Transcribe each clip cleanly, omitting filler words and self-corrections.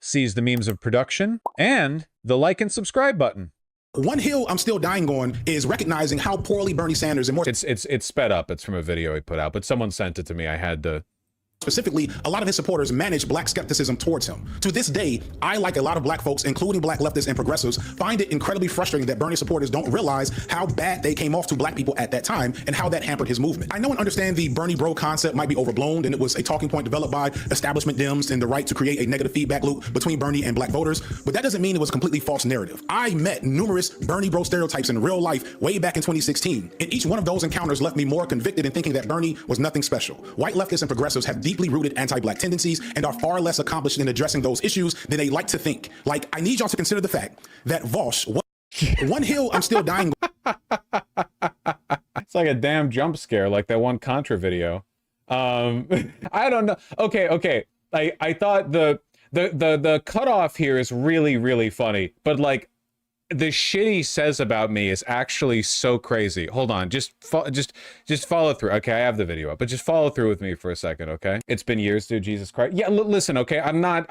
sees the memes of production, and the like and subscribe button. One hill I'm still dying on is recognizing how poorly Bernie Sanders and more It's sped up. It's from a video he put out, but someone sent it to me. I had to. specifically, a lot of his supporters manage black skepticism towards him. To this day, I, like a lot of black folks, including black leftists and progressives, find it incredibly frustrating that Bernie supporters don't realize how bad they came off to black people at that time and how that hampered his movement. I know and understand the Bernie bro concept might be overblown, and it was a talking point developed by establishment Dems and the right to create a negative feedback loop between Bernie and black voters, but that doesn't mean it was a completely false narrative. I met numerous Bernie bro stereotypes in real life way back in 2016, and each one of those encounters left me more convicted in thinking that Bernie was nothing special. White leftists and progressives have deeply rooted anti-black tendencies and are far less accomplished in addressing those issues than they like to think. Like, I need y'all to consider the fact that Vaush, one hill I'm still dying. It's like a damn jump scare, like that one Contra video. I don't know. Okay. I thought the cutoff here is really funny, but like the shit he says about me is actually so crazy. Hold on, just follow through. Okay, I have the video up, but just follow through with me for a second, okay? It's been years, dude. Jesus Christ. Yeah, listen, okay. I'm not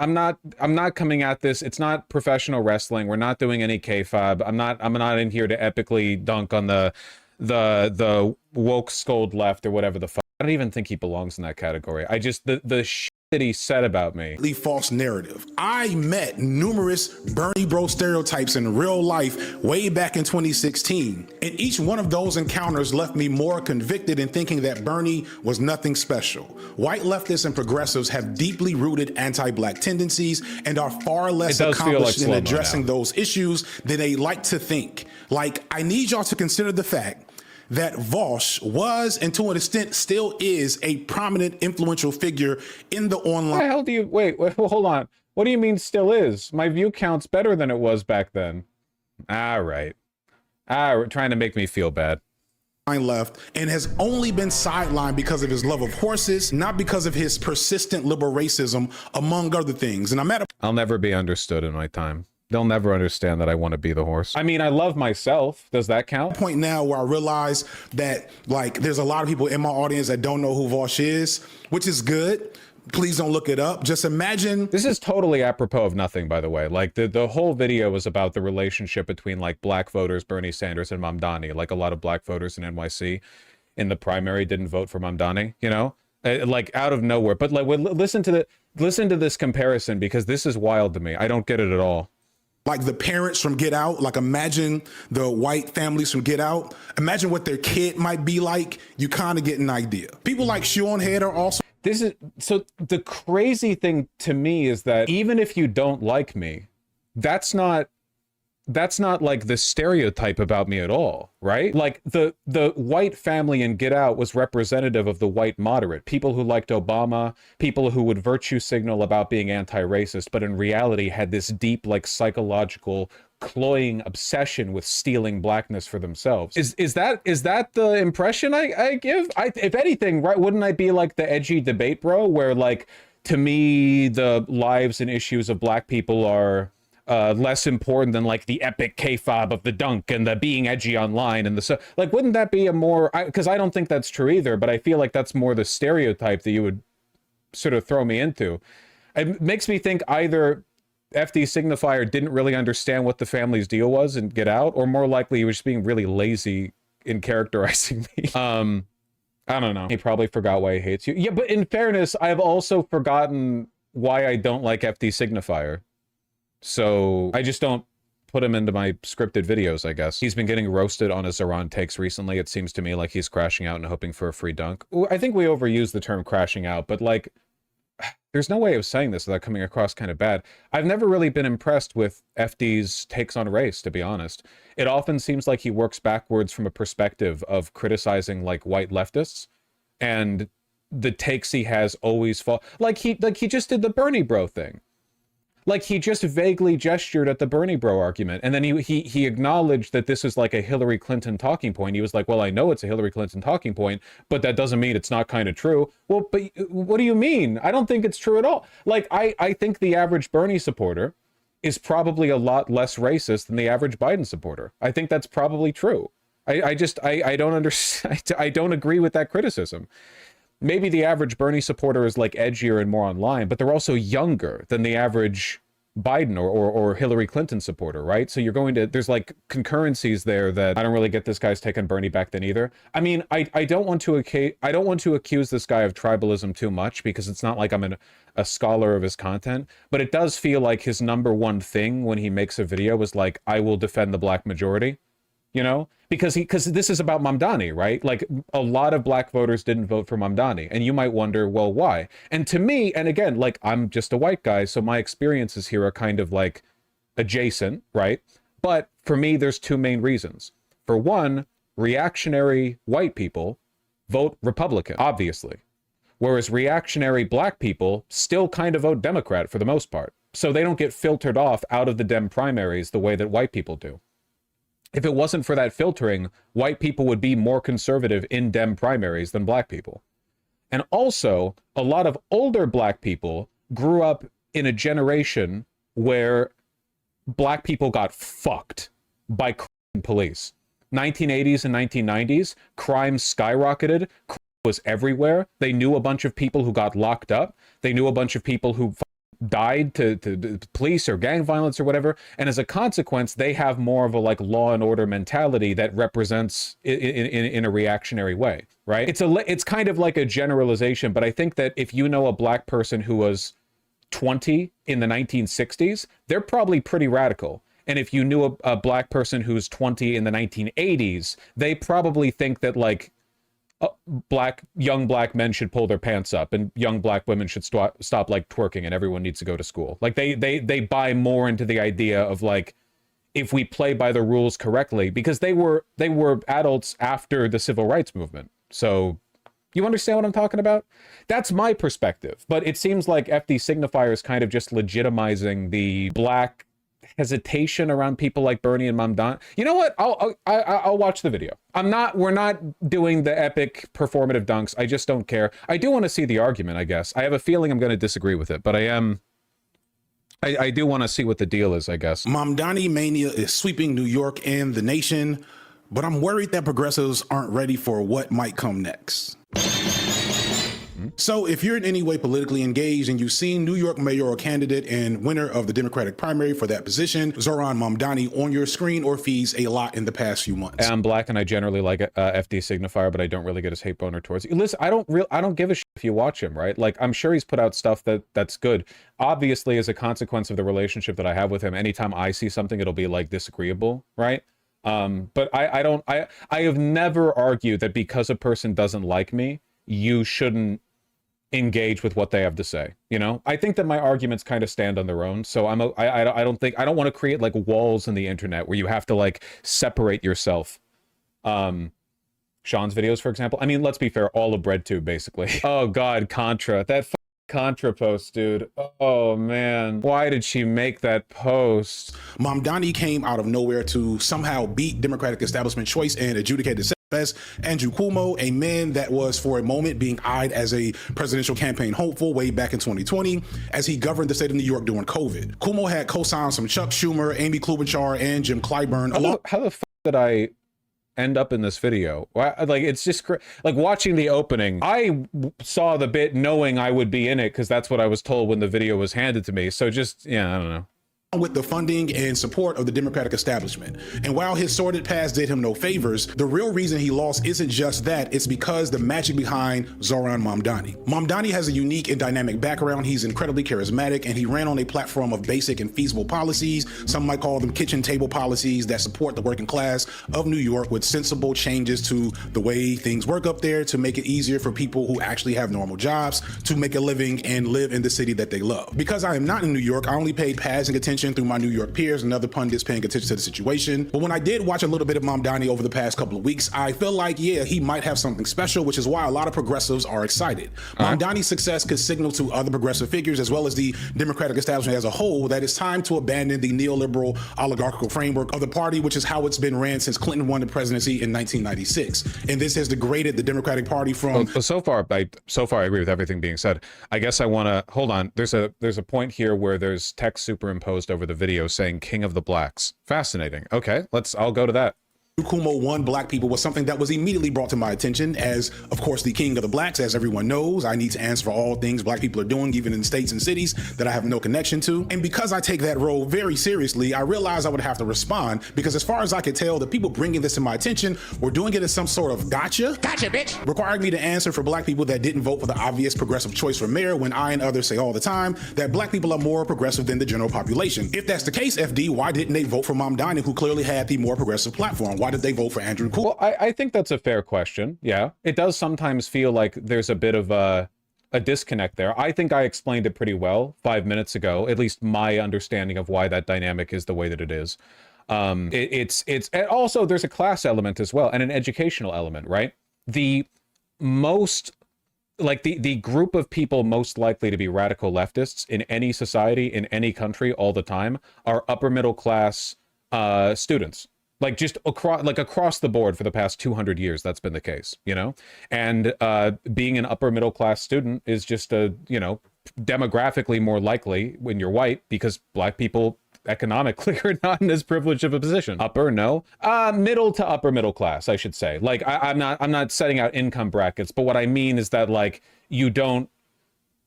coming at this. It's not professional wrestling. We're not doing any kayfabe. I'm not in here to epically dunk on the woke scold left or whatever the fuck. I don't even think he belongs in that category. I just the shit that he said about me. False narrative. I met numerous Bernie bro stereotypes in real life way back in 2016, and each one of those encounters left me more convicted in thinking that Bernie was nothing special. White leftists and progressives have deeply rooted anti-black tendencies and are far less accomplished in addressing those issues than they like to think. Like, I need y'all to consider the fact that Vaush was, and to an extent still is, a prominent, influential figure in the online. What the hell do you, wait, hold on. What do you mean still is? My view count's better than it was back then. All right. Trying to make me feel bad. Left, and has only been sidelined because of his love of horses, not because of his persistent liberal racism, among other things. And I'll never be understood in my time. They'll never understand that I want to be the horse. I mean, I love myself. Does that count? Point now where I realize that, like, there's a lot of people in my audience that don't know who Vaush is, which is good. Please don't look it up. Just imagine. This is totally apropos of nothing, by the way. Like, the whole video was about the relationship between, like, black voters, Bernie Sanders, and Mamdani. Like, a lot of black voters in NYC in the primary didn't vote for Mamdani, you know? Like, out of nowhere. But, like, listen to this comparison, because this is wild to me. I don't get it at all. Like the parents from Get Out, like imagine the white families from Get Out. Imagine what their kid might be like. You kind of get an idea. People like Sean Head are also. So the crazy thing to me is that even if you don't like me, that's not like the stereotype about me at all, right? Like the white family in Get Out was representative of the white moderate, people who liked Obama, people who would virtue signal about being anti-racist, but in reality had this deep, like, psychological cloying obsession with stealing blackness for themselves. Is that the impression I give? If anything, right, wouldn't I be like the edgy debate bro, where, like, to me the lives and issues of black people are less important than, like, the epic kayfabe of the dunk and the being edgy online and the like, wouldn't that be a more, because I don't think that's true either, but I feel like that's more the stereotype that you would sort of throw me into. It makes me think either FD Signifier didn't really understand what the family's deal was and Get Out, or more likely he was just being really lazy in characterizing me. I don't know. He probably forgot why he hates you. Yeah, but in fairness, I've also forgotten why I don't like FD Signifier. So I just don't put him into my scripted videos, I guess. He's been getting roasted on his Iran takes recently. It seems to me like he's crashing out and hoping for a free dunk. I think we overuse the term crashing out, but, like, there's no way of saying this without coming across kind of bad. I've never really been impressed with FD's takes on race, to be honest. It often seems like he works backwards from a perspective of criticizing, like, white leftists, and the takes he has always fall. Like he just did the Bernie bro thing. Like, he just vaguely gestured at the Bernie bro argument, and then he acknowledged that this is like a Hillary Clinton talking point. He was like, well, I know it's a Hillary Clinton talking point, but that doesn't mean it's not kind of true. Well, but what do you mean? I don't think it's true at all. Like, I think the average Bernie supporter is probably a lot less racist than the average Biden supporter. I think that's probably true. I don't understand. I don't agree with that criticism. Maybe the average Bernie supporter is, like, edgier and more online, but they're also younger than the average Biden or Hillary Clinton supporter, right? So you're going to, there's like concurrencies there that I don't really get this guy's taking Bernie back then either. I mean, I don't want to accuse this guy of tribalism too much, because it's not like I'm a scholar of his content, but it does feel like his number one thing when he makes a video is like, I will defend the black majority, you know, because this is about Mamdani, right? Like, a lot of black voters didn't vote for Mamdani, and you might wonder, well, why? And to me, and again, like, I'm just a white guy, so my experiences here are kind of like adjacent, right? But for me, there's two main reasons. For one, reactionary white people vote Republican, obviously, whereas reactionary black people still kind of vote Democrat for the most part. So they don't get filtered off out of the Dem primaries the way that white people do. If it wasn't for that filtering, white people would be more conservative in Dem primaries than black people. And also, a lot of older black people grew up in a generation where black people got fucked by police. 1980s and 1990s, crime skyrocketed. Crime was everywhere. They knew a bunch of people who got locked up. They knew a bunch of people who died to police or gang violence or whatever, and as a consequence they have more of a like law and order mentality that represents in a reactionary way, right? It's kind of like a generalization, but I think that if you know a black person who was 20 in the 1960s, they're probably pretty radical. And if you knew a black person who's 20 in the 1980s, they probably think that like young black men should pull their pants up and young black women should stop like twerking and everyone needs to go to school. Like they buy more into the idea of like, if we play by the rules correctly, because they were adults after the civil rights movement. So you understand what I'm talking about? That's my perspective. But it seems like FD Signifier is kind of just legitimizing the black hesitation around people like Bernie and Mamdani. You know what? I'll watch the video. We're not doing the epic performative dunks. I just don't care. I do want to see the argument, I guess. I have a feeling I'm going to disagree with it, but I do want to see what the deal is, I guess. Mamdani mania is sweeping New York and the nation, but I'm worried that progressives aren't ready for what might come next. So if you're in any way politically engaged and you've seen New York mayoral candidate and winner of the Democratic primary for that position, Zoran Mamdani, on your screen or feeds a lot in the past few months. I'm black and I generally like FD Signifier, but I don't really get his hate boner towards you. Listen, I don't give a shit if you watch him, right? Like, I'm sure he's put out stuff that's good. Obviously, as a consequence of the relationship that I have with him, anytime I see something, it'll be like disagreeable, right? But I have never argued that because a person doesn't like me, you shouldn't engage with what they have to say. You know, I think that my arguments kind of stand on their own. So I don't want to create like walls in the internet where you have to like separate yourself. Sean's videos, for example. I mean, let's be fair, all of BreadTube basically. Oh God, Contra, that Contra post, dude. Oh man, why did she make that post? Mamdani came out of nowhere to somehow beat Democratic establishment choice and adjudicated best Andrew Cuomo, a man that was for a moment being eyed as a presidential campaign hopeful way back in 2020 as he governed the state of New York during COVID. Cuomo had co-signed some Chuck Schumer, Amy Klobuchar, and Jim Clyburn. How the fuck did I end up in this video? Like, it's just like watching the opening. I saw the bit knowing I would be in it because that's what I was told when the video was handed to me. So just, yeah, I don't know. With the funding and support of the Democratic establishment. And while his sordid past did him no favors, the real reason he lost isn't just that, it's because the magic behind Zoran Mamdani. Mamdani has a unique and dynamic background. He's incredibly charismatic, and he ran on a platform of basic and feasible policies. Some might call them kitchen table policies that support the working class of New York with sensible changes to the way things work up there to make it easier for people who actually have normal jobs to make a living and live in the city that they love. Because I am not in New York, I only paid passing attention through my New York peers and other pundits paying attention to the situation. But when I did watch a little bit of Mamdani over the past couple of weeks, I feel like, yeah, he might have something special, which is why a lot of progressives are excited. Mamdani's success could signal to other progressive figures, as well as the Democratic establishment as a whole, that it's time to abandon the neoliberal oligarchical framework of the party, which is how it's been ran since Clinton won the presidency in 1996. And this has degraded the Democratic Party from... So far I agree with everything being said. I guess I want to, hold on, there's a point here where there's text superimposed over the video saying King of the Blacks. Fascinating. Okay, I'll go to that. Kumo won black people was something that was immediately brought to my attention as, of course, the king of the blacks. As everyone knows, I need to answer for all things black people are doing, even in states and cities that I have no connection to. And because I take that role very seriously, I realized I would have to respond because as far as I could tell, the people bringing this to my attention were doing it as some sort of gotcha, bitch, requiring me to answer for black people that didn't vote for the obvious progressive choice for mayor when I and others say all the time that black people are more progressive than the general population. If that's the case, FD, why didn't they vote for Mamdani, who clearly had the more progressive platform? Why did they vote for Andrew Cuomo? Well, I think that's a fair question. Yeah, it does sometimes feel like there's a bit of a disconnect there. I think I explained it pretty well 5 minutes ago, at least my understanding of why that dynamic is the way that it is. It's and also there's a class element as well and an educational element, right? The group of people most likely to be radical leftists in any society, in any country all the time are upper middle class students. Like just across the board for the past 200 years, that's been the case, you know? And being an upper middle class student is just demographically more likely when you're white because black people economically are not in as privileged of a position. Upper, no. Middle to upper middle class, I should say. Like I'm not setting out income brackets, but what I mean is that like you don't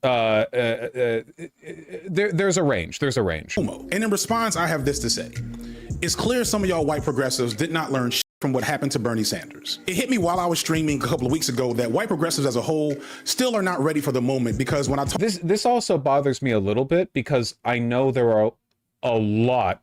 there's a range. And in response, I have this to say. It's clear some of y'all white progressives did not learn shit from what happened to Bernie Sanders. It hit me while I was streaming a couple of weeks ago that white progressives as a whole still are not ready for the moment because when I talk— This also bothers me a little bit because I know there are a lot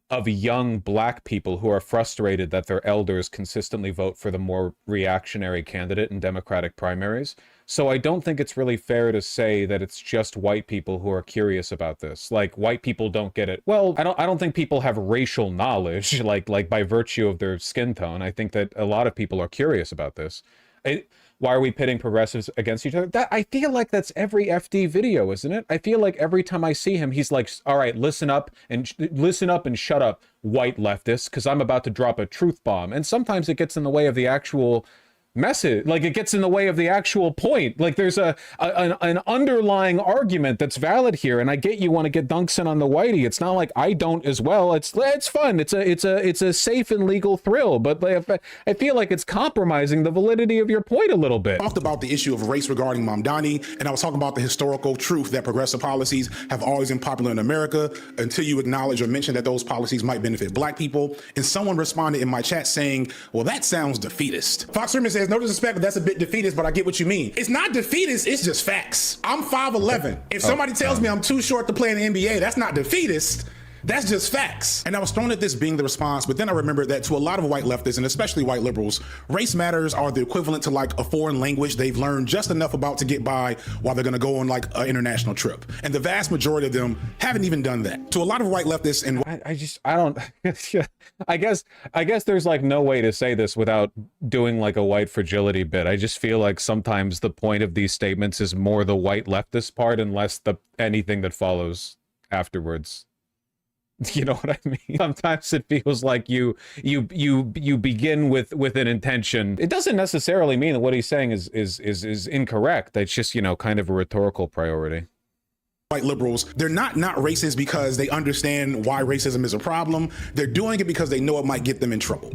of young black people who are frustrated that their elders consistently vote for the more reactionary candidate in Democratic primaries. So I don't think it's really fair to say that it's just white people who are curious about this. Like white people don't get it. Well, I don't think people have racial knowledge like by virtue of their skin tone. I think that a lot of people are curious about this. Why are we pitting progressives against each other? I feel like that's every FD video, isn't it? I feel like every time I see him, he's like, all right, listen up and shut up, white leftists, because I'm about to drop a truth bomb. And sometimes it gets in the way of the actual message, like it gets in the way of the actual point. Like there's an underlying argument that's valid here, and I get you want to get dunks in on the whitey. It's not like I don't as well. It's fun. It's a safe and legal thrill, but I feel like it's compromising the validity of your point a little bit. Talked about the issue of race regarding Mamdani, and I was talking about the historical truth that progressive policies have always been popular in America until you acknowledge or mention that those policies might benefit black people. And someone responded in my chat saying, well, that sounds defeatist. Fox Herman says, no disrespect, but that's a bit defeatist, but I get what you mean. It's not defeatist, it's just facts. I'm 5'11". If somebody tells me I'm too short to play in the NBA, that's not defeatist. That's just facts. And I was thrown at this being the response, but then I remembered that to a lot of white leftists, and especially white liberals, race matters are the equivalent to like a foreign language they've learned just enough about to get by while they're gonna go on like an international trip. And the vast majority of them haven't even done that. To a lot of white leftists and I don't I guess there's like no way to say this without doing like a white fragility bit. I just feel like sometimes the point of these statements is more the white leftist part and less anything that follows afterwards. You know what I mean? Sometimes it feels like you begin with an intention. It doesn't necessarily mean that what he's saying is incorrect. It's just, kind of a rhetorical priority. White liberals, they're not racist because they understand why racism is a problem. They're doing it because they know it might get them in trouble.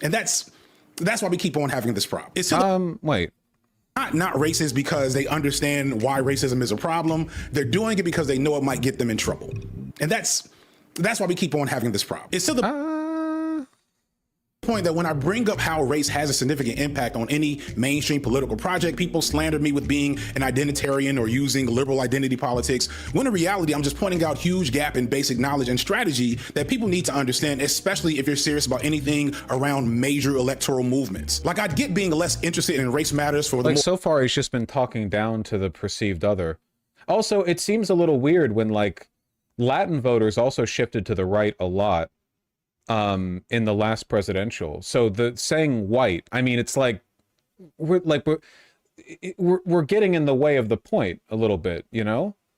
And that's why we keep on having this problem. It's wait. Not racist because they understand why racism is a problem. They're doing it because they know it might get them in trouble. And that's why we keep on having this problem. It's to the point that when I bring up how race has a significant impact on any mainstream political project, people slander me with being an identitarian or using liberal identity politics, when in reality, I'm just pointing out huge gap in basic knowledge and strategy that people need to understand, especially if you're serious about anything around major electoral movements. Like I'd get being less interested in race matters for the so far he's just been talking down to the perceived other. Also, it seems a little weird when like Latin voters also shifted to the right a lot in the last presidential. So the saying white, I mean, it's like we're getting in the way of the point a little bit,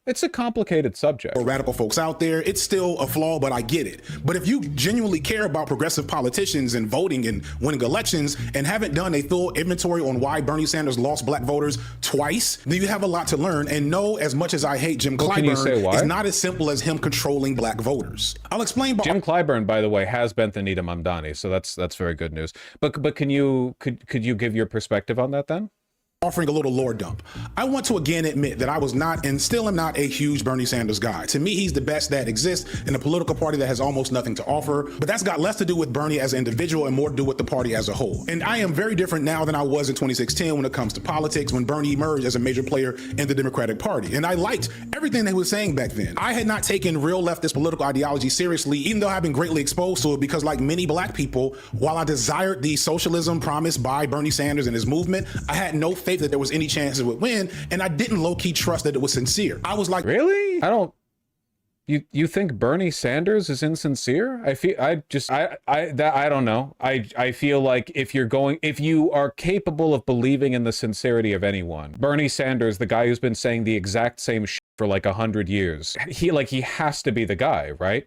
It's a complicated subject. Or radical folks out there, it's still a flaw, but I get it. But if you genuinely care about progressive politicians and voting and winning elections and haven't done a full inventory on why Bernie Sanders lost black voters twice, then you have a lot to learn. And know, as much as I hate Jim Clyburn, it's not as simple as him controlling black voters. I'll explain. Jim Clyburn, by the way, has bent the knee to Mamdani, so that's very good news. But could you give your perspective on that then? Offering a little lore dump. I want to again admit that I was not and still am not a huge Bernie Sanders guy. To me, he's the best that exists in a political party that has almost nothing to offer. But that's got less to do with Bernie as an individual and more to do with the party as a whole. And I am very different now than I was in 2016 when it comes to politics, when Bernie emerged as a major player in the Democratic Party. And I liked everything they were saying back then. I had not taken real leftist political ideology seriously, even though I've been greatly exposed to it, because like many black people, while I desired the socialism promised by Bernie Sanders and his movement, I had no faith that there was any chance it would win, and I didn't low-key trust that it was sincere. I was like, really? I don't. You think Bernie Sanders is insincere? I don't know. I feel like if you are capable of believing in the sincerity of anyone, Bernie Sanders, the guy who's been saying the exact same shit for like 100 years, he has to be the guy, right?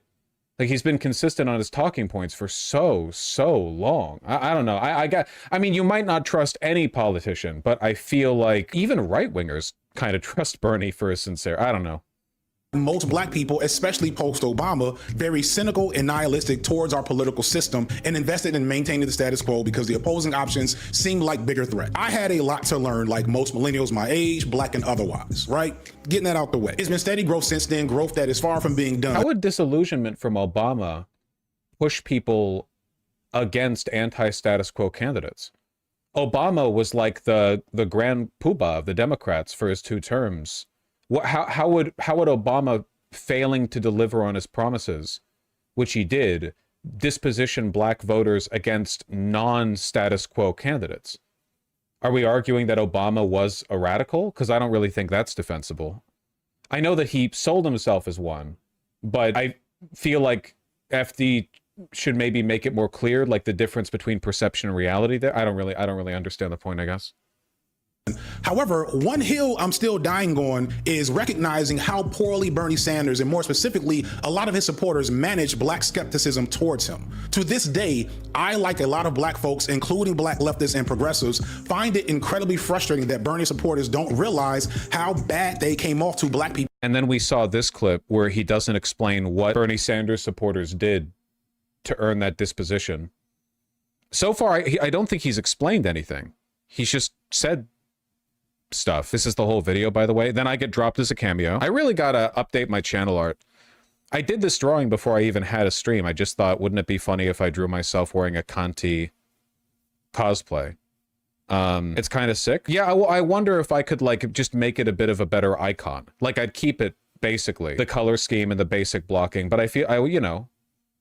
Like, he's been consistent on his talking points for so long. I don't know. I mean, you might not trust any politician, but I feel like even right-wingers kind of trust Bernie for his sincere. I don't know. Most black people, especially post-Obama, very cynical and nihilistic towards our political system and invested in maintaining the status quo because the opposing options seemed like bigger threats. I had a lot to learn, like most millennials my age, black and otherwise, right? Getting that out the way. It's been steady growth since then, growth that is far from being done. How would disillusionment from Obama push people against anti-status quo candidates? Obama was like the grand poobah of the Democrats for his 2 terms. How would Obama failing to deliver on his promises, which he did, disposition black voters against non-status quo candidates? Are we arguing that Obama was a radical? Because I don't really think that's defensible. I know that he sold himself as one, but I feel like FD should maybe make it more clear, like the difference between perception and reality there. I don't really understand the point, I guess. However, one hill I'm still dying on is recognizing how poorly Bernie Sanders, and more specifically, a lot of his supporters, manage black skepticism towards him. To this day, I, like a lot of black folks, including black leftists and progressives, find it incredibly frustrating that Bernie supporters don't realize how bad they came off to black people. And then we saw this clip where he doesn't explain what Bernie Sanders supporters did to earn that disposition. So far, I don't think he's explained anything. He's just said stuff. This is the whole video, by the way. Then I get dropped as a cameo. I really gotta update my channel art. I did this drawing before I even had a stream. I just thought, wouldn't it be funny if I drew myself wearing a Kanti cosplay? It's kind of sick. Yeah, I wonder if I could like just make it a bit of a better icon. Like, I'd keep it basically the color scheme and the basic blocking, but I feel you know,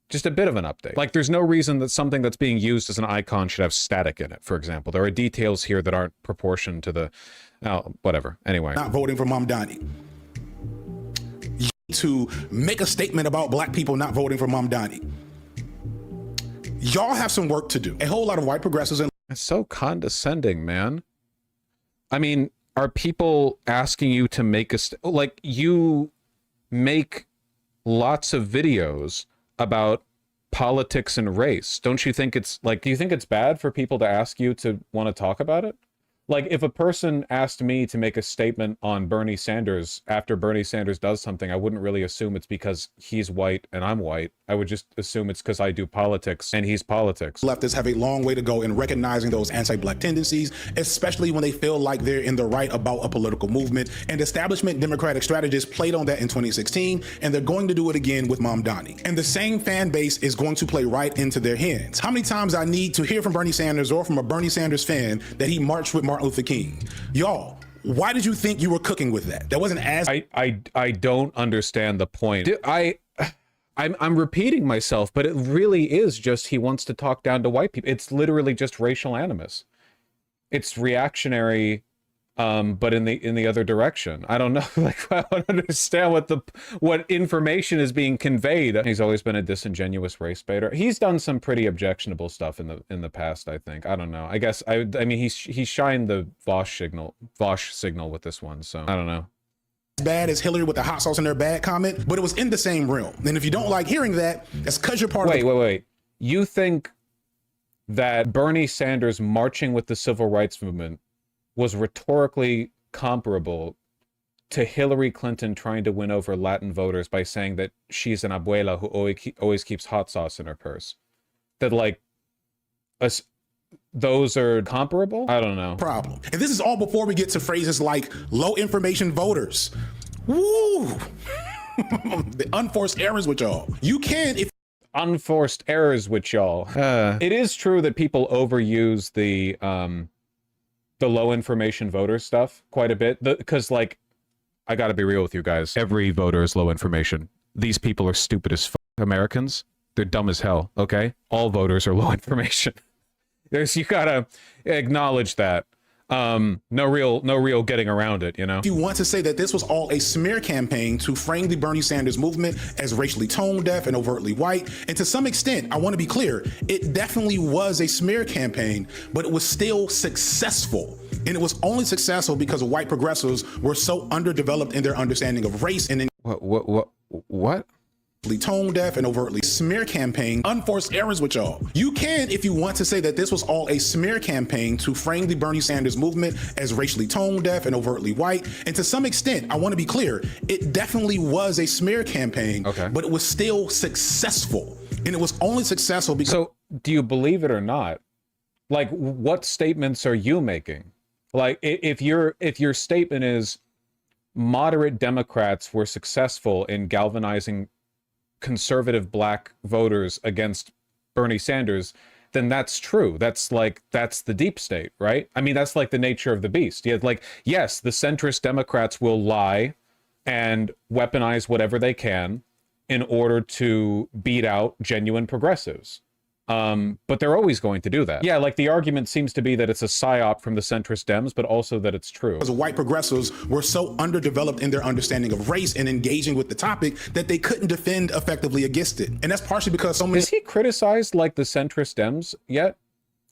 just a bit of an update. Like, there's no reason that something that's being used as an icon should have static in it, for example. There are details here that aren't proportioned to the... Oh, whatever. Anyway. Not voting for Mamdani. To make a statement about black people not voting for Mamdani. Y'all have some work to do. A whole lot of white progressives and... It's so condescending, man. I mean, are people asking you to make a... Like, you make lots of videos about politics and race. Don't you think it's like, do you think it's bad for people to ask you to want to talk about it? Like, if a person asked me to make a statement on Bernie Sanders after Bernie Sanders does something, I wouldn't really assume it's because he's white and I'm white. I would just assume it's because I do politics and he's politics. Leftists have a long way to go in recognizing those anti-black tendencies, especially when they feel like they're in the right about a political movement. And establishment Democratic strategists played on that in 2016, and they're going to do it again with Mamdani. And the same fan base is going to play right into their hands. How many times I need to hear from Bernie Sanders or from a Bernie Sanders fan that he marched with Martin Luther King? Y'all, why did you think you were cooking with that? That wasn't as... I don't understand the point. I'm repeating myself, but it really is just he wants to talk down to white people. It's literally just racial animus. It's reactionary, but in the other direction. I don't know. Like, I don't understand what information is being conveyed. He's always been a disingenuous race baiter. He's done some pretty objectionable stuff in the past, I think. I don't know. I guess I mean he shined the Vaush signal with this one, so I don't know. bad as Hillary with the hot sauce in their bag comment, but it was in the same realm. And if you don't like hearing that, that's because you're part of Wait. You think that Bernie Sanders marching with the civil rights movement was rhetorically comparable to Hillary Clinton trying to win over Latin voters by saying that she's an abuela who always keeps hot sauce in her purse? That, like, those are comparable? I don't know. problem. And this is all before we get to phrases like low information voters. Woo! The unforced errors with y'all. You can, if Unforced errors with y'all. It is true that people overuse the low information voter stuff quite a bit, because, like, I gotta be real with you guys. Every voter is low information. These people are stupid as fuck. Americans, they're dumb as hell, okay? All voters are low information. You gotta acknowledge that. No real getting around it, you know? you want to say that this was all a smear campaign to frame the Bernie Sanders movement as racially tone deaf and overtly white, and to some extent, I want to be clear, it definitely was a smear campaign, but it was still successful. And it was only successful because white progressives were so underdeveloped in their understanding of race and What? tone deaf and overtly smear campaign. Unforced errors with y'all. You can, if you want to say that this was all a smear campaign to frame the Bernie Sanders movement as racially tone deaf and overtly white, and to some extent, I want to be clear, it definitely was a smear campaign, okay, but it was still successful. And it was only successful because— So, do you believe it or not? Like, what statements are you making? Like, if your statement is moderate Democrats were successful in galvanizing conservative black voters against Bernie Sanders, then that's true. That's the deep state, right? I mean, that's like the nature of the beast. Yeah, like, yes, the centrist Democrats will lie and weaponize whatever they can in order to beat out genuine progressives. But they're always going to do that. Yeah, like, the argument seems to be that it's a psyop from the centrist Dems, but also that it's true. Because white progressives were so underdeveloped in their understanding of race and engaging with the topic that they couldn't defend effectively against it. And that's partially because so many— Has he criticized, like, the centrist Dems yet?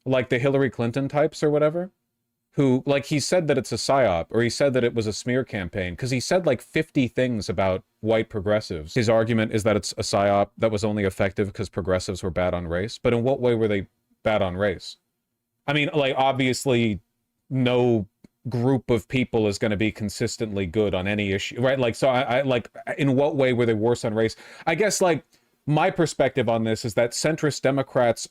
Like the Hillary Clinton types or whatever? Who, like, he said that it's a psyop, or he said that it was a smear campaign, because he said like 50 things about white progressives. His argument is that it's a psyop that was only effective because progressives were bad on race. But in what way were they bad on race? I mean, like, obviously no group of people is going to be consistently good on any issue, right? Like, so I like, in what way were they worse on race? I guess, like, my perspective on this is that centrist Democrats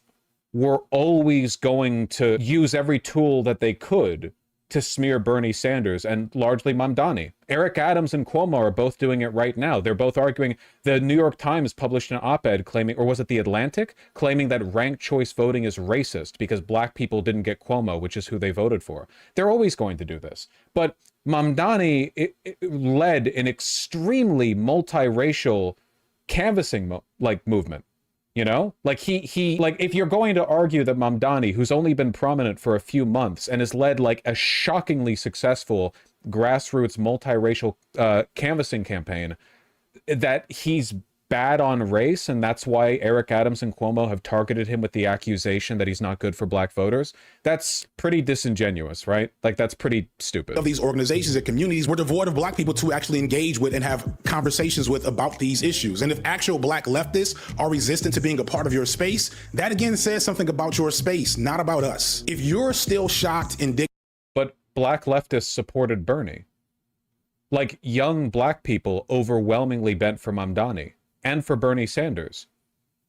were always going to use every tool that they could to smear Bernie Sanders, and largely Mamdani. Eric Adams and Cuomo are both doing it right now. They're both arguing. The New York Times published an op-ed claiming, or was it The Atlantic, claiming that ranked choice voting is racist because black people didn't get Cuomo, which is who they voted for. They're always going to do this. But Mamdani it led an extremely multiracial canvassing movement. You know, like, he like, if you're going to argue that Mamdani, who's only been prominent for a few months and has led like a shockingly successful grassroots multiracial canvassing campaign, that he's bad on race, and that's why Eric Adams and Cuomo have targeted him with the accusation that he's not good for black voters, that's pretty disingenuous, right? Like, that's pretty stupid. Of these organizations and communities were devoid of black people to actually engage with and have conversations with about these issues. And if actual black leftists are resistant to being a part of your space, that again says something about your space, not about us. If you're still shocked and But black leftists supported Bernie. Like, young black people overwhelmingly bent for Mamdani and for Bernie Sanders.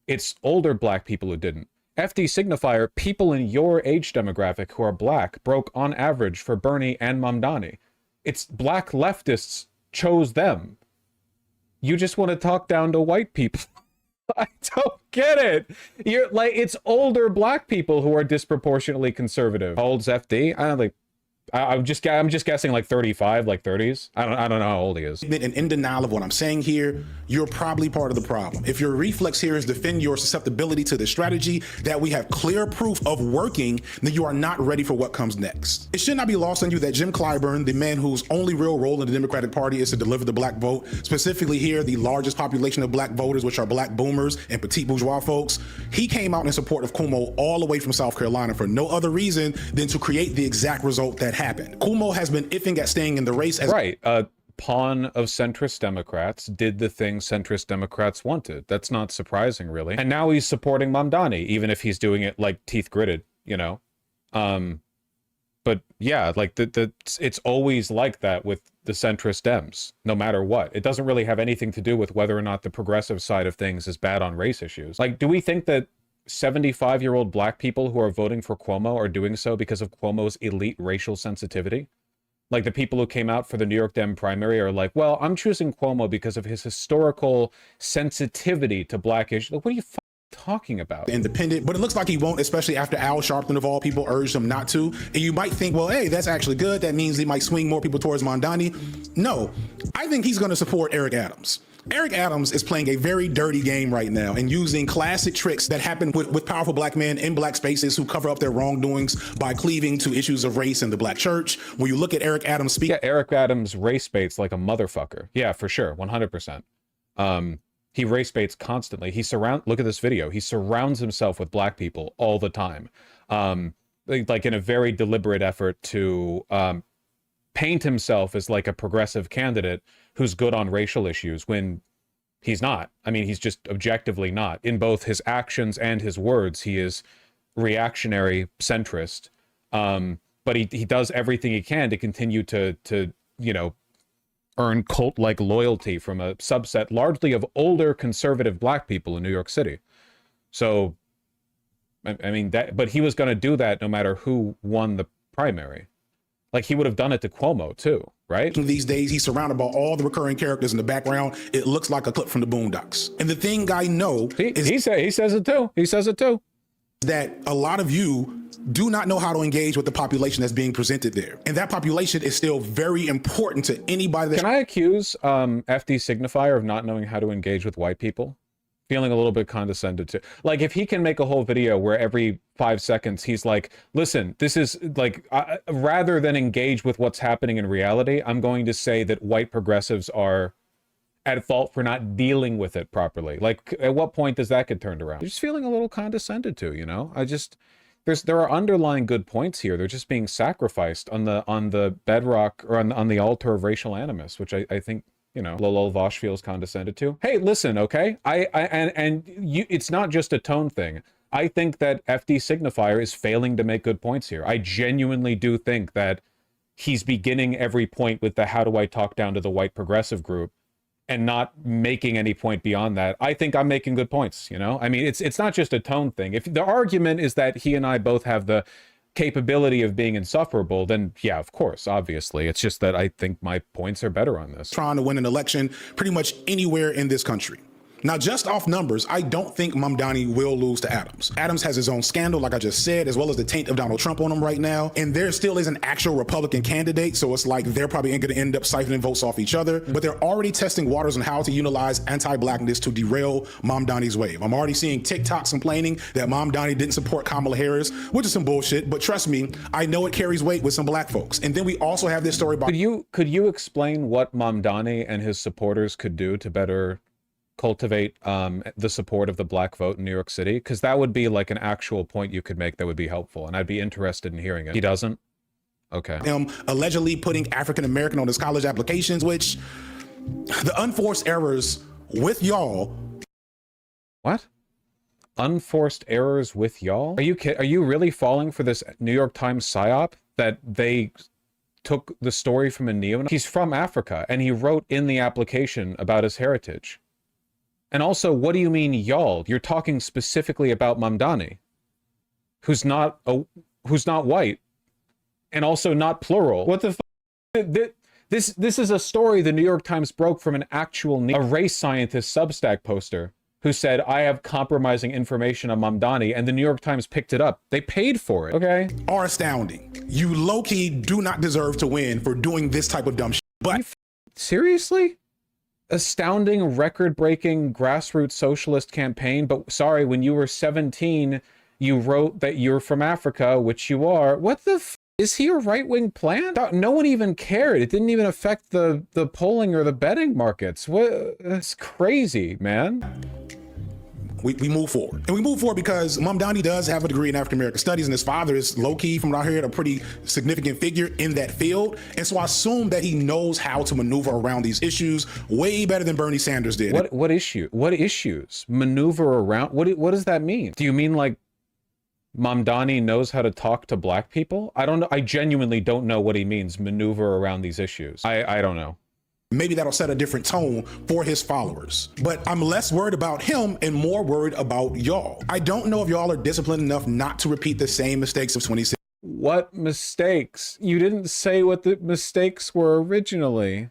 It's older black people who didn't. FD signifier, people in your age demographic who are black broke on average for Bernie and Mamdani. It's black leftists chose them. You just want to talk down to white people. I don't get it. You're like, it's older black people who are disproportionately conservative. How old's FD? I don't think. I'm just guessing like 35, like 30s. I don't know how old he is. And in denial of what I'm saying here, you're probably part of the problem. If your reflex here is defend your susceptibility to the strategy that we have clear proof of working, then you are not ready for what comes next. It should not be lost on you that Jim Clyburn, the man whose only real role in the Democratic Party is to deliver the black vote, specifically here, the largest population of black voters, which are black boomers and petite bourgeois folks, he came out in support of Cuomo all the way from South Carolina for no other reason than to create the exact result that happened. Cuomo has been iffing at staying in the race as— Right. pawn of centrist Democrats, did the thing centrist Democrats wanted. That's not surprising, really. And now he's supporting Mamdani, even if he's doing it like teeth gritted, you know? But yeah, like it's always like that with the centrist Dems, no matter what. It doesn't really have anything to do with whether or not the progressive side of things is bad on race issues. Like, do we think that 75-year-old black people who are voting for Cuomo are doing so because of Cuomo's elite racial sensitivity? Like, the people who came out for the New York Dem primary are like, well, I'm choosing Cuomo because of his historical sensitivity to black issues. Like, what are you talking about? Independent, but it looks like he won't, especially after Al Sharpton of all people urged him not to. And you might think, well, hey, that's actually good. That means he might swing more people towards Mamdani. No, I think he's going to support Eric Adams. Eric Adams is playing a very dirty game right now and using classic tricks that happen with powerful black men in black spaces who cover up their wrongdoings by cleaving to issues of race in the black church. When you look at Eric Adams speak, yeah, Eric Adams race baits like a motherfucker. Yeah, for sure, 100%. He race baits constantly. Look at this video. He surrounds himself with black people all the time, like in a very deliberate effort to paint himself as like a progressive candidate who's good on racial issues when he's not. I mean, he's just objectively not. In both his actions and his words, he is reactionary centrist. But he does everything he can to continue to you know, earn cult-like loyalty from a subset largely of older conservative black people in New York City. So, I mean, but he was going to do that no matter who won the primary. Like, he would have done it to Cuomo too, right? These days, he's surrounded by all the recurring characters in the background. It looks like a clip from the Boondocks. And the thing I know is he says it too. He says it too. That a lot of you do not know how to engage with the population that's being presented there. And that population is still very important to anybody that— Can I accuse FD Signifier of not knowing how to engage with white people? Feeling a little bit condescended to. Like, if he can make a whole video where every 5 seconds he's like, listen, this is like, rather than engage with what's happening in reality, I'm going to say that white progressives are at fault for not dealing with it properly. Like, at what point does that get turned around? You're just feeling a little condescended to, you know? There are underlying good points here. They're just being sacrificed on the bedrock, or on the altar of racial animus, which I think, you know, Lolo Vaush feels condescended to. Hey, listen, okay? It's not just a tone thing. I think that FD Signifier is failing to make good points here. I genuinely do think that he's beginning every point with the how do I talk down to the white progressive group and not making any point beyond that. I think I'm making good points, you know? I mean, it's not just a tone thing. If the argument is that he and I both have the capability of being insufferable, then yeah, of course, obviously. It's just that I think my points are better on this. Trying to win an election pretty much anywhere in this country. Now, just off numbers, I don't think Mamdani will lose to Adams. Adams has his own scandal, like I just said, as well as the taint of Donald Trump on him right now. And there still is an actual Republican candidate, so it's like they're probably going to end up siphoning votes off each other. But they're already testing waters on how to utilize anti-blackness to derail Mamdani's wave. I'm already seeing TikToks complaining that Mamdani didn't support Kamala Harris, which is some bullshit. But trust me, I know it carries weight with some black folks. And then we also have this story about— Could you explain what Mamdani and his supporters could do to better cultivate the support of the black vote in New York City? Because that would be like an actual point you could make that would be helpful, and I'd be interested in hearing it. He doesn't? Okay. Him allegedly putting African American on his college applications, which the unforced errors with y'all. What? Unforced errors with y'all? Are you really falling for this New York Times psyop that they took the story from a neo? He's from Africa, and he wrote in the application about his heritage. And also, what do you mean, y'all? You're talking specifically about Mamdani, who's not white, and also not plural. What the f? This is a story the New York Times broke from an actual a race scientist Substack poster who said, I have compromising information on Mamdani, and the New York Times picked it up. They paid for it, okay? Are astounding. You low-key do not deserve to win for doing this type of dumb shit. But seriously? Astounding, record-breaking, grassroots socialist campaign, but sorry, when you were 17, you wrote that you're from Africa, which you are. What the f? Is he a right-wing plant? No one even cared. It didn't even affect the polling or the betting markets. What? That's crazy, man. we move forward. And we move forward because Mamdani does have a degree in African American studies, and his father is low-key, from what I heard, a pretty significant figure in that field. And so I assume that he knows how to maneuver around these issues way better than Bernie Sanders did. What issues? Maneuver around? What does that mean? Do you mean like Mamdani knows how to talk to black people? I don't know. I genuinely don't know what he means, maneuver around these issues. I don't know. Maybe that'll set a different tone for his followers. But I'm less worried about him and more worried about y'all. I don't know if y'all are disciplined enough not to repeat the same mistakes of 2016. What mistakes? You didn't say what the mistakes were originally.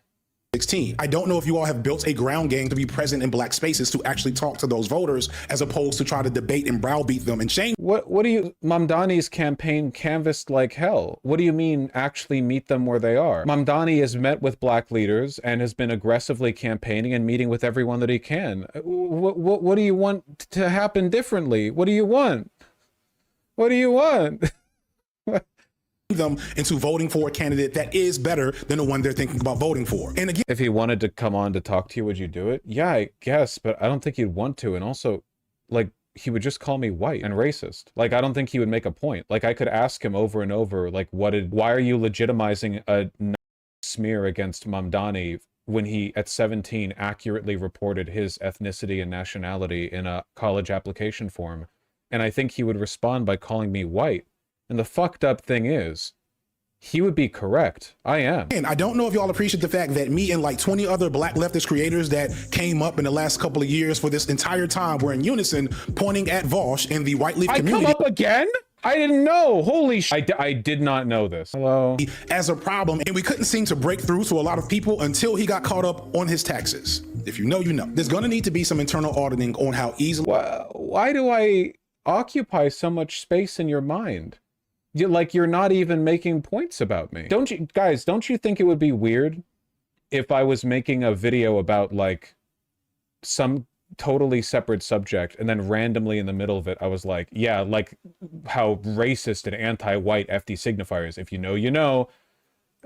I don't know if you all have built a ground game to be present in black spaces to actually talk to those voters as opposed to try to debate and browbeat them and shame. What do you, Mamdani's campaign canvassed like hell. What do you mean actually meet them where they are? Mamdani has met with black leaders and has been aggressively campaigning and meeting with everyone that he can. What do you want to happen differently? What do you want? What do you want? Them into voting for a candidate that is better than the one they're thinking about voting for. And again, if he wanted to come on to talk to you, would you do it? Yeah, I guess, but I don't think he'd want to. And also, like, he would just call me white and racist. Like, I don't think he would make a point. Like, I could ask him over and over, like, why are you legitimizing a smear against Mamdani when he, at 17, accurately reported his ethnicity and nationality in a college application form? And I think he would respond by calling me white. And the fucked up thing is, he would be correct. I am. And I don't know if y'all appreciate the fact that me and like 20 other black leftist creators that came up in the last couple of years for this entire time were in unison pointing at Vaush in the white leaf community. I come up again? I didn't know. Holy shit. I did not know this. Hello. As a problem, and we couldn't seem to break through to a lot of people until he got caught up on his taxes. If you know, you know. There's gonna need to be some internal auditing on how easily. Why do I occupy so much space in your mind? You're not even making points about me. Don't you think it would be weird if I was making a video about like some totally separate subject and then randomly in the middle of it, I was like, yeah, like how racist and anti-white FD signifiers, if you know, you know.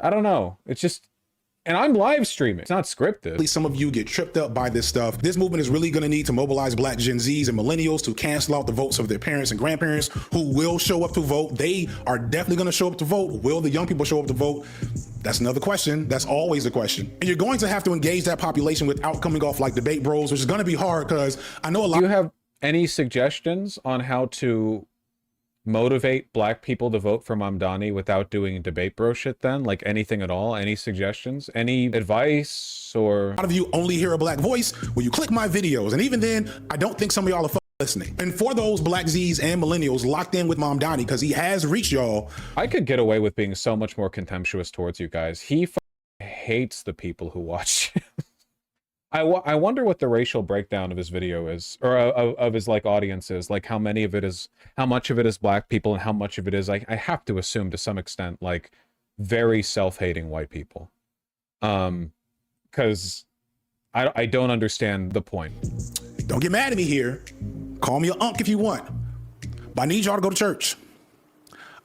I don't know. It's just, and I'm live streaming. It's not scripted. Some of you get tripped up by this stuff. This movement is really going to need to mobilize black Gen Zs and millennials to cancel out the votes of their parents and grandparents who will show up to vote. They are definitely going to show up to vote. Will the young people show up to vote? That's another question. That's always a question. And you're going to have to engage that population without coming off like debate bros, which is going to be hard because I know a lot. Do you have any suggestions on how to motivate black people to vote for Mamdani without doing debate bro shit then? Like anything at all? Any suggestions? Any advice? Or a lot of you only hear a black voice when you click my videos, and even then I don't think some of y'all are listening. And for those black Z's and millennials locked in with Mamdani, because he has reached y'all, I could get away with being so much more contemptuous towards you guys. He hates the people who watch him. I wonder what the racial breakdown of his video is, or of his like audience is, like how much of it is black people and how much of it is, I have to assume to some extent, like very self-hating white people. Because I don't understand the point. Don't get mad at me here. Call me an unk if you want. But I need y'all to go to church.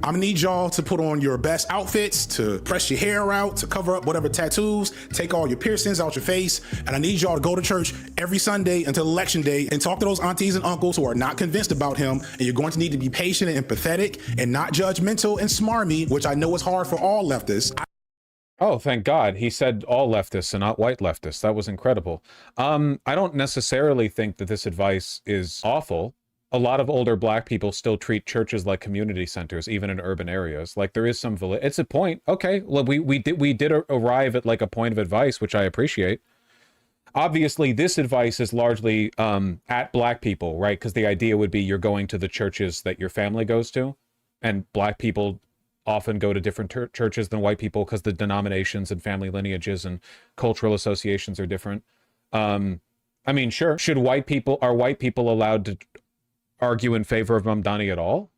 I'm gonna need y'all to put on your best outfits, to press your hair out, to cover up whatever tattoos, take all your piercings out your face. And I need y'all to go to church every Sunday until election day and talk to those aunties and uncles who are not convinced about him. And you're going to need to be patient and empathetic and not judgmental and smarmy, which I know is hard for all leftists. Oh, thank God. He said all leftists and not white leftists. That was incredible. I don't necessarily think that this advice is awful. A lot of older black people still treat churches like community centers, even in urban areas. Like there is some validity. It's a point. Okay, well, we did arrive at like a point of advice, which I appreciate. Obviously, this advice is largely at black people, right? Because the idea would be you're going to the churches that your family goes to, and black people often go to different churches than white people because the denominations and family lineages and cultural associations are different. I mean, sure. Are white people allowed to argue in favor of Mamdani at all?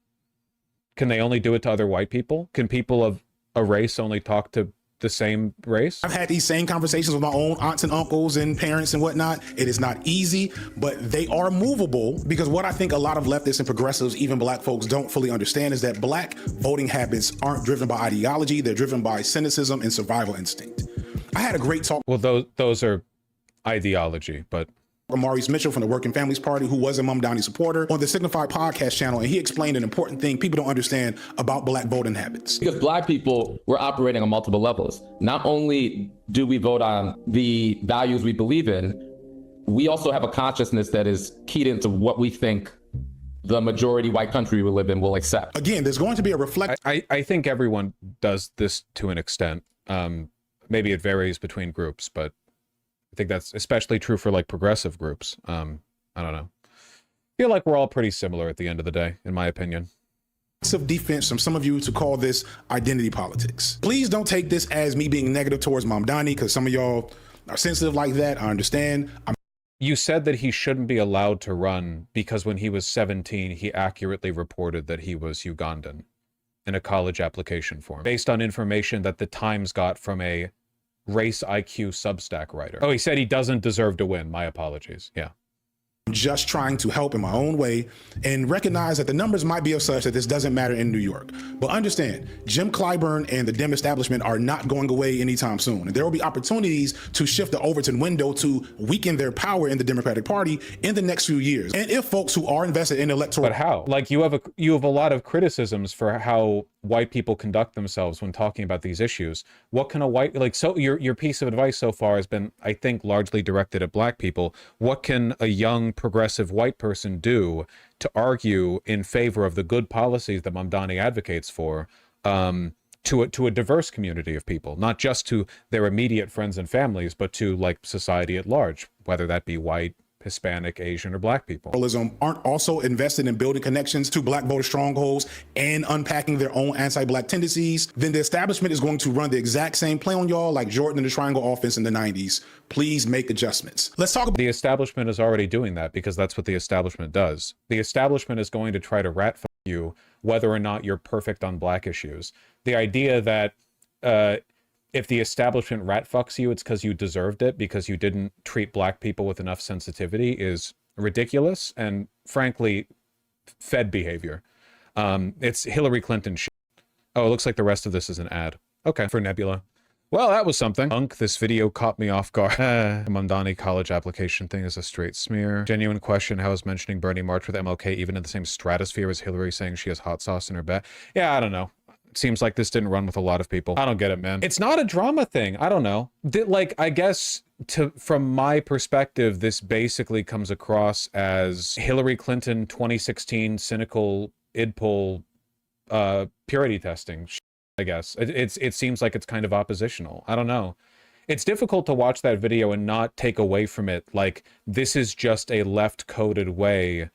Can they only do it to other white people? Can people of a race only talk to the same race? I've had these same conversations with my own aunts and uncles and parents and whatnot. It is not easy, but they are movable, because what I think a lot of leftists and progressives, even black folks, don't fully understand is that black voting habits aren't driven by ideology. They're driven by cynicism and survival instinct. I had a great talk. Well, those are ideology, but Maurice Mitchell from the Working Families Party, who was a Mamdani supporter, on the Signified podcast channel, and he explained an important thing people don't understand about black voting habits. Because black people, we're operating on multiple levels. Not only do we vote on the values we believe in, we also have a consciousness that is keyed into what we think the majority white country we live in will accept. Again, there's going to be a reflection. I think everyone does this to an extent. Maybe it varies between groups, but I think that's especially true for like progressive groups. I don't know. I feel like we're all pretty similar at the end of the day, in my opinion. Of defense from some of you to call this identity politics. Please don't take this as me being negative towards Mamdani, because some of y'all are sensitive like that. I understand. You said that he shouldn't be allowed to run because when he was 17, he accurately reported that he was Ugandan in a college application form, based on information that the Times got from a race IQ Substack writer. Oh, he said he doesn't deserve to win. My apologies. Yeah. I'm just trying to help in my own way and recognize that the numbers might be of such that this doesn't matter in New York. But understand, Jim Clyburn and the Dem establishment are not going away anytime soon. And there will be opportunities to shift the Overton window to weaken their power in the Democratic Party in the next few years. And if folks who are invested in electoral... But how? Like you have a lot of criticisms for how white people conduct themselves when talking about these issues. What can a white, like, so your piece of advice so far has been, I think, largely directed at black people. What can a young progressive white person do to argue in favor of the good policies that Mamdani advocates for, to a diverse community of people, not just to their immediate friends and families, but to like society at large, whether that be white, Hispanic, Asian, or black people? Aren't also invested in building connections to black voter strongholds and unpacking their own anti-black tendencies, then the establishment is going to run the exact same play on y'all like Jordan and the Triangle Offense in the 90s. Please make adjustments. Let's talk about... The establishment is already doing that because that's what the establishment does. The establishment is going to try to rat fuck you whether or not you're perfect on black issues. The idea that if the establishment rat fucks you, it's because you deserved it because you didn't treat black people with enough sensitivity is ridiculous and frankly, Fed behavior. It's Hillary Clinton shit. Oh, it looks like the rest of this is an ad. Okay, for Nebula. Well, that was something. This video caught me off guard. The Mamdani college application thing is a straight smear. Genuine question, how is mentioning Bernie March with MLK even in the same stratosphere as Hillary saying she has hot sauce in her bed? Yeah, I don't know. Seems like this didn't run with a lot of people. I don't get it, man. It's not a drama thing. I don't know. Like, I guess from my perspective, this basically comes across as Hillary Clinton 2016 cynical id poll purity testing, I guess. It seems like it's kind of oppositional. I don't know. It's difficult to watch that video and not take away from it like this is just a left-coded way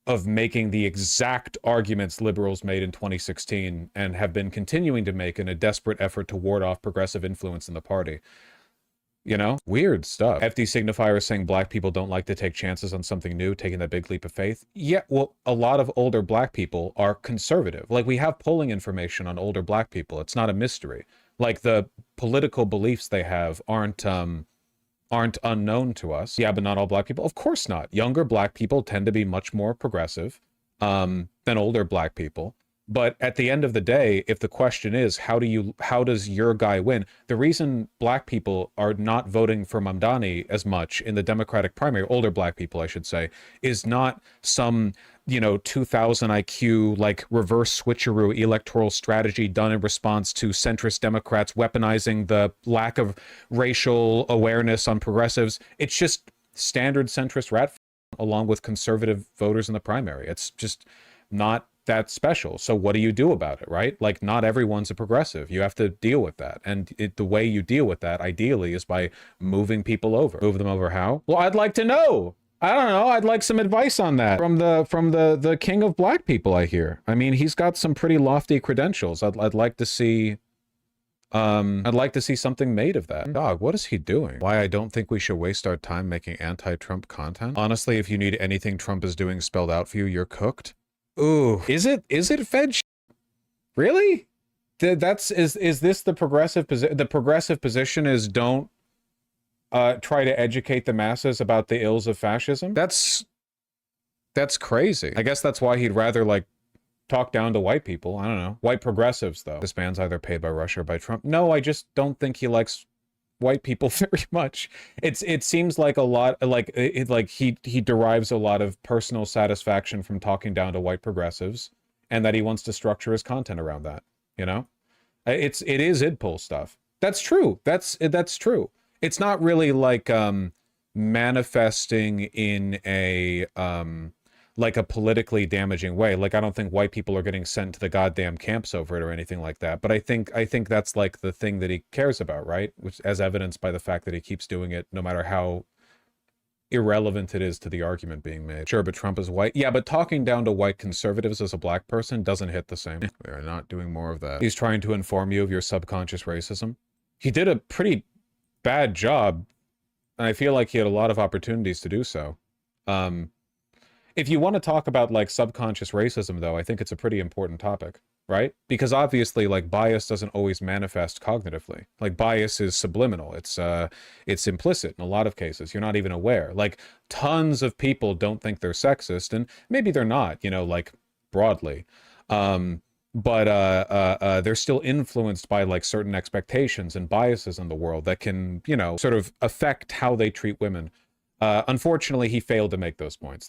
of making the exact arguments liberals made in 2016 and have been continuing to make in a desperate effort to ward off progressive influence in the party. You know? Weird stuff. FD signifier is saying black people don't like to take chances on something new, taking that big leap of faith. Yeah, well, a lot of older black people are conservative. Like, we have polling information on older black people. It's not a mystery. Like, the political beliefs they have aren't unknown to us. Yeah, but not all black people. Of course not. Younger black people tend to be much more progressive than older black people. But at the end of the day, if the question is, how does your guy win? The reason black people are not voting for Mamdani as much in the Democratic primary, older black people, I should say, is not some, 2000 IQ, like reverse switcheroo electoral strategy done in response to centrist Democrats weaponizing the lack of racial awareness on progressives. It's just standard centrist rat along with conservative voters in the primary. It's just not that special. So what do you do about it, right? Like, not everyone's a progressive. You have to deal with that. And the way you deal with that, ideally, is by moving people over. Move them over how? Well, I'd like to know. I don't know. I'd like some advice on that from the king of black people, I hear. I mean, he's got some pretty lofty credentials. I'd like to see something made of that. Dog, what is he doing? Why I don't think we should waste our time making anti-Trump content. Honestly, if you need anything Trump is doing spelled out for you, you're cooked. Ooh, is it Fed? Really? Is this the progressive position? The progressive position is don't try to educate the masses about the ills of fascism. That's crazy. I guess that's why he'd rather like talk down to white people. I don't know. White progressives, though. This man's either paid by Russia or by Trump. No, I just don't think he likes white people very much. It seems like a lot like he derives a lot of personal satisfaction from talking down to white progressives, and that he wants to structure his content around that, you know? It is id pull stuff. That's true. That's true. It's not really like manifesting in a like a politically damaging way. Like, I don't think white people are getting sent to the goddamn camps over it or anything like that. But I think that's like the thing that he cares about, right? Which, as evidenced by the fact that he keeps doing it no matter how irrelevant it is to the argument being made. Sure, but Trump is white. Yeah, but talking down to white conservatives as a black person doesn't hit the same. We are not doing more of that. He's trying to inform you of your subconscious racism. He did a pretty bad job, and I feel like he had a lot of opportunities to do so. If you want to talk about like subconscious racism, though, I think it's a pretty important topic, right? Because obviously, like, bias doesn't always manifest cognitively. Like, bias is subliminal. It's implicit in a lot of cases. You're not even aware. Like, tons of people don't think they're sexist, and maybe they're not, you know, like, broadly. But they're still influenced by like certain expectations and biases in the world that can, you know, sort of affect how they treat women. Unfortunately, he failed to make those points.